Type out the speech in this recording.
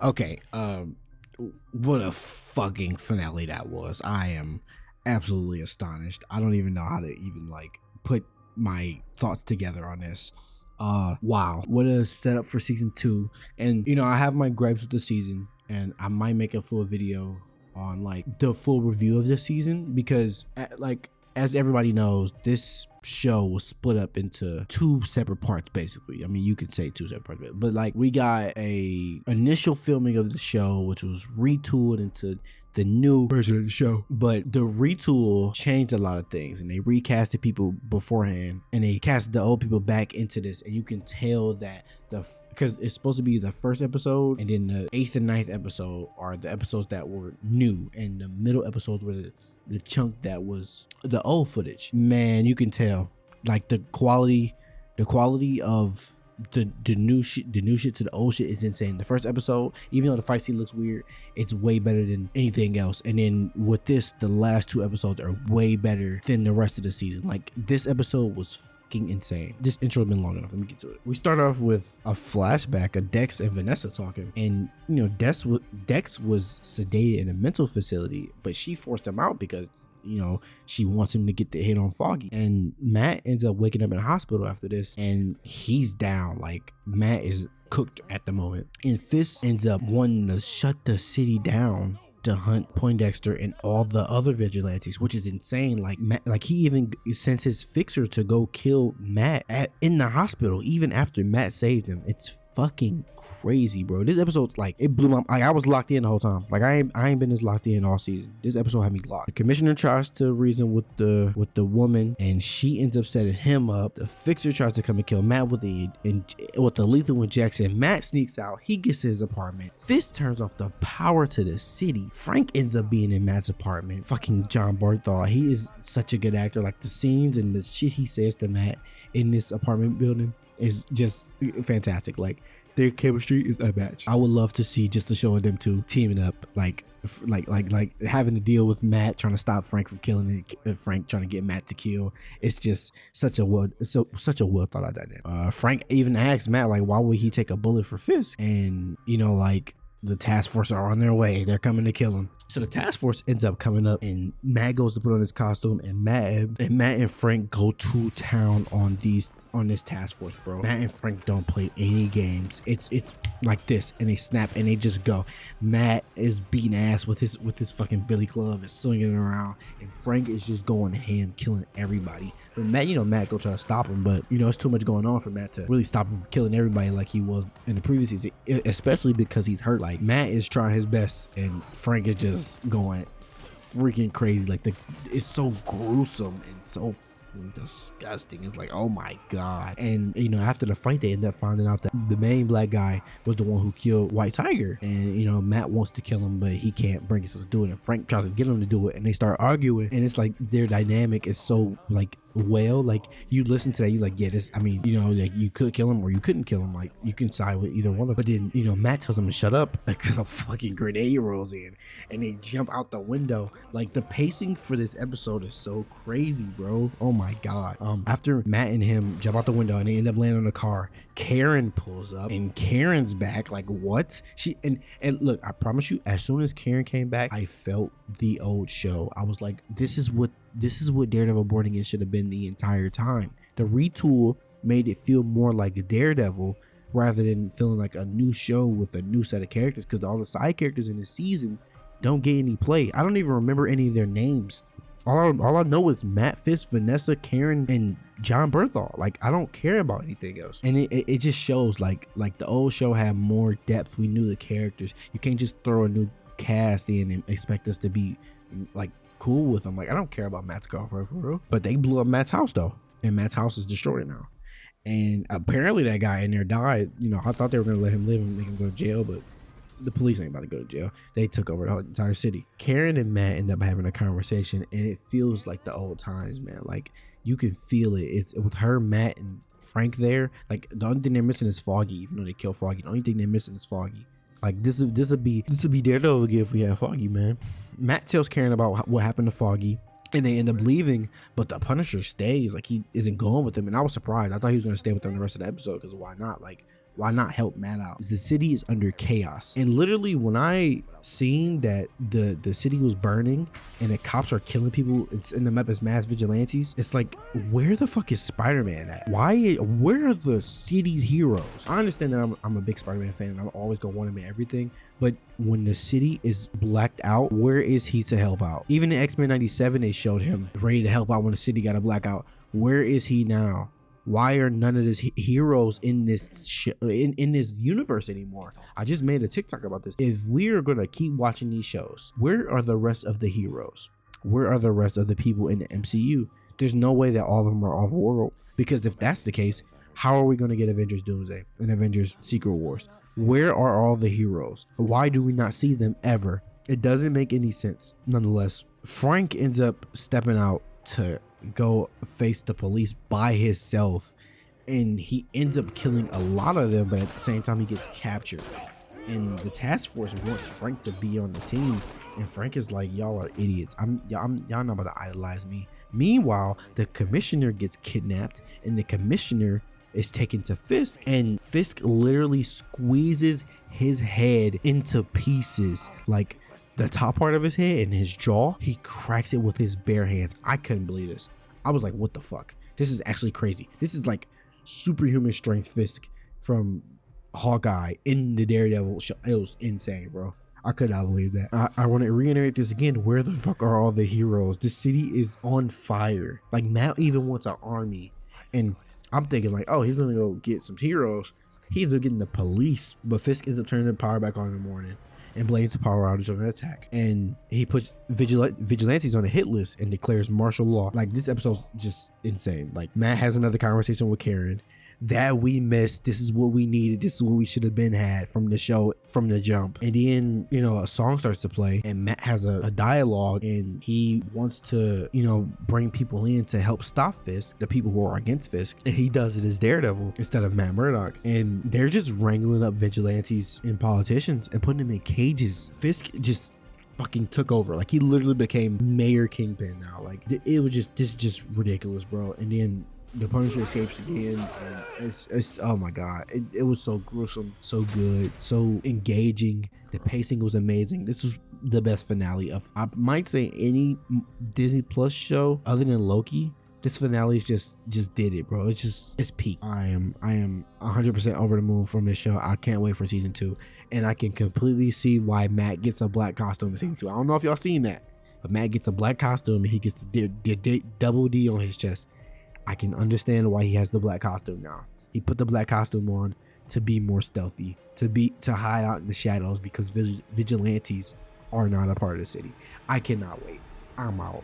Okay, what a fucking finale that was. I am absolutely astonished. I don't even know how to even like put my thoughts together on this. Wow, what a setup for season 2. And I have my gripes with the season, and I might make a full video on like the full review of this season, because like, as everybody knows, this show was split up into 2 separate parts, basically. I mean, you could say 2 separate parts, but like, we got a initial filming of the show, which was retooled into the new version of the show. But the retool changed a lot of things, and they recasted people beforehand, and they casted the old people back into this. And you can tell that because it's supposed to be the first episode, and then the 8th and 9th episode are the episodes that were new, and the middle episodes were the chunk that was the old footage. Man, you can tell like the quality of the new shit to the old shit is insane. The first episode, even though the fight scene looks weird, it's way better than anything else. And then with this, the last 2 episodes are way better than the rest of the season. Like, this episode was fucking insane. This intro has been long enough. Let me get to it. We start off with a flashback of Dex and Vanessa talking, and Dex was sedated in a mental facility, but she forced him out because she wants him to get the hit on Foggy. And Matt ends up waking up in a hospital after this, and he's down. Like, Matt is cooked at the moment, and Fist ends up wanting to shut the city down to hunt Poindexter and all the other vigilantes, which is insane. Like, Matt, like, he even sends his fixer to go kill Matt in the hospital even after Matt saved him. It's fucking crazy, bro. This episode, like, it blew my, like, I was locked in the whole time. Like, I ain't been this locked in all season. This episode had me locked. The commissioner tries to reason with the woman, and she ends up setting him up. The fixer tries to come and kill Matt with the lethal injection. Matt sneaks out. He gets to his apartment. Fist turns off the power to the city. Frank ends up being in Matt's apartment. Fucking John Barthol. He is such a good actor. Like, the scenes and the shit he says to Matt in this apartment building is just fantastic. Like, their chemistry is a match. I would love to see just the show of them 2 teaming up, like having to deal with Matt trying to stop Frank from killing it, Frank trying to get Matt to kill. It's just such a well thought out dynamic. Frank even asks Matt, like, why would he take a bullet for Fisk? And like, the task force are on their way. They're coming to kill him. So the task force ends up coming up, and Matt goes to put on his costume, and Matt and Frank go to town on this task force, bro. Matt and Frank don't play any games. It's like this, and they snap and they just go. Matt is beating ass with his fucking billy club and swinging it around, and Frank is just going ham, killing everybody. But Matt, Matt go try to stop him, but it's too much going on for Matt to really stop him from killing everybody like he was in the previous season, especially because he's hurt. Like, Matt is trying his best, and Frank is just going freaking crazy. Like, it's so gruesome and so disgusting. It's like, oh my god. And after the fight, they end up finding out that the main black guy was the one who killed White Tiger, and Matt wants to kill him, but he can't bring himself to do it, and Frank tries to get him to do it, and they start arguing, and it's like their dynamic is so like, well, like, you listen to that, you like, yeah, this, I mean, like, you could kill him or you couldn't kill him. Like, you can side with either one of them. But then Matt tells him to shut up because a fucking grenade rolls in, and they jump out the window. Like, the pacing for this episode is so crazy, bro. Oh my god. After Matt and him jump out the window and they end up landing on the car, Karen pulls up, and Karen's back. Like, what? She and look, I promise you, as soon as Karen came back, I felt the old show. I was like, this is what Daredevil Born Again should have been the entire time. The retool made it feel more like Daredevil rather than feeling like a new show with a new set of characters, because all the side characters in this season don't get any play. I don't even remember any of their names. All I know is Matt, Fist, Vanessa, Karen, and John Berthal. Like, I don't care about anything else. And it just shows like the old show had more depth. We knew the characters. You can't just throw a new cast in and expect us to be like cool with them. Like, I don't care about Matt's girlfriend for real. But they blew up Matt's house though, and Matt's house is destroyed now. And apparently that guy in there died. I thought they were gonna let him live and make him go to jail, but the police ain't about to go to jail. They took over the whole entire city. Karen and Matt end up having a conversation, and it feels like the old times, man. Like, you can feel it. It's with her, Matt, and Frank there. Like, the only thing they're missing is Foggy. Even though they kill Foggy, the only thing they're missing is Foggy. Like, this would be Daredevil again if we had Foggy, man. Matt tells Karen about what happened to Foggy, and they end up leaving, but the Punisher stays. Like, he isn't going with them, and I was surprised. I thought he was going to stay with them the rest of the episode, because why not? Like, Why not help Matt out? The city is under chaos. And literally when I seen that the city was burning and the cops are killing people, it's in the map as mass vigilantes, it's like, where the fuck is Spider-Man at? Where are the city's heroes? I understand that I'm a big Spider-Man fan and I'm always gonna want him in everything, but when the city is blacked out, where is he to help out? Even in X-Men 97, they showed him ready to help out when the city got a blackout. Where is he now? Why are none of his heroes in this in this universe anymore? I just made a TikTok about this. If we are gonna keep watching these shows, where are the rest of the heroes? Where are the rest of the people in the MCU? There's no way that all of them are off-world, because if that's the case, how are we gonna get Avengers Doomsday and Avengers Secret Wars? Where are all the heroes? Why do we not see them ever? It doesn't make any sense. Nonetheless, Frank ends up stepping out to go face the police by himself, and he ends up killing a lot of them, but at the same time he gets captured, and the task force wants Frank to be on the team, and Frank is like, y'all are idiots. Y'all not about to idolize me. Meanwhile, the commissioner gets kidnapped, and the commissioner is taken to Fisk, and Fisk literally squeezes his head into pieces, like the top part of his head and his jaw, he cracks it with his bare hands. I couldn't believe this. I was like, what the fuck? This is actually crazy. This is like superhuman strength Fisk from Hawkeye in the Daredevil show. It was insane, bro. I could not believe that. I want to reiterate this again. Where the fuck are all the heroes? The city is on fire. Like, Matt even wants an army. And I'm thinking like, oh, he's gonna go get some heroes. He ends up getting the police. But Fisk ends up turning the power back on in the morning and blames the power outage on an attack, and he puts vigilantes on a hit list and declares martial law. Like, this episode's just insane. Like, Matt has another conversation with Karen that we missed. This is what we needed. This is what we should have been had from the show, from the jump. And then, you know, a song starts to play and Matt has a dialogue, and he wants to, you know, bring people in to help stop Fisk, the people who are against Fisk, and he does it as Daredevil instead of Matt Murdock. And they're just wrangling up vigilantes and politicians and putting them in cages. Fisk just fucking took over. Like, he literally became Mayor Kingpin now. Like, it was just ridiculous, bro. And then the Punisher escapes again, and it's oh my god, it was so gruesome, so good, so engaging. The pacing was amazing. This was the best finale of, I might say, any Disney Plus show other than Loki. This finale just did it, bro. It's peak. I am 100% over the moon from this show. I can't wait for season 2, and I can completely see why Matt gets a black costume in season 2. I don't know if y'all seen that, but Matt gets a black costume and he gets the double D on his chest. I can understand why he has the black costume now. He put the black costume on to be more stealthy, to hide out in the shadows, because vigilantes are not a part of the city. I cannot wait. I'm out.